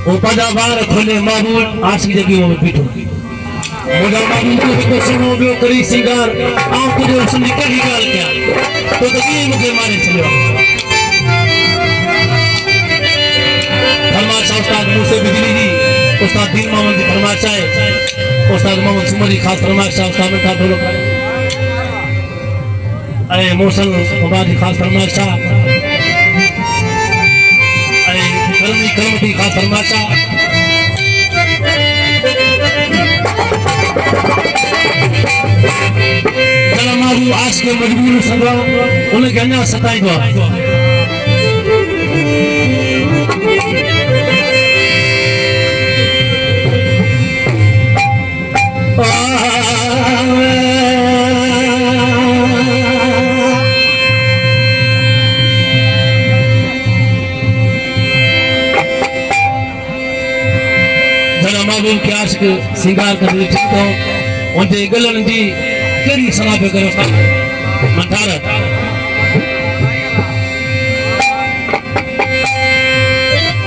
वो पदा बार खोले मामूल आज की जगह में पीठो मुझे मामूल को सुनो बियो करी सिंगार आप तुझे उसने कही गाल क्या तो तभी मुझे मारे चलो फरमाशा उस्ताद मूसे बिजली दी उस्ताद दीन मोहम्मद की फरमाशा है उस्ताद मोहम्मद सुमरी खास फरमाशा उस्ताद में था ढोलो अरे मौसल हमारी खास फरमाशा अरे करमती खास फरमाशा चला मारू आज के मजबूर संगवा उन्हें कहना सताई दो के आशिक सिंगार कर ठीक हो उनके गलन जी केरी सलाह पे करो मंठार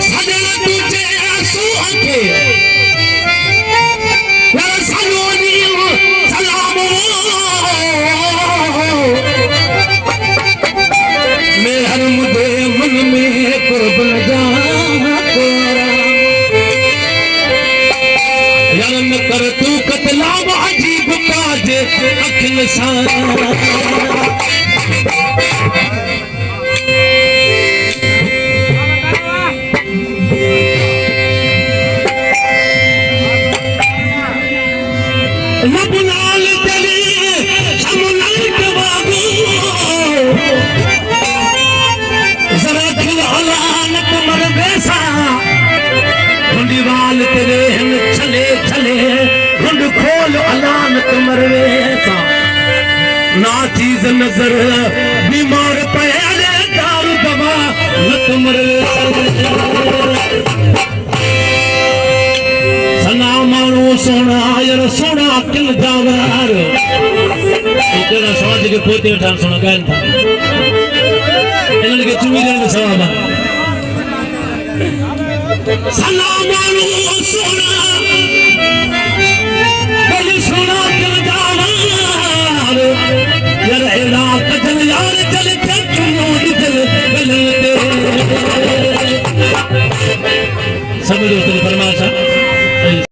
सजन तुझे आंसू आंखे या सलोनी सलाम मेरे हर मुझे मन में कुर्बान जा कर तू कतलाम अजीब काज अखिल लबनाल तली समनल बाबू जरा दिल अलानत मर बेसा दीवाल तेरे हम चले चले गुंड खोल अलानत मरवे सा ना चीज नजर बीमार पहले दारू दवा लत मरवे सना मानो सोना यार सोना किल जावर तेरा समाज के पोते ठान सोना गान था इन्होंने के चुमी रहने सवाबा सलाम सोना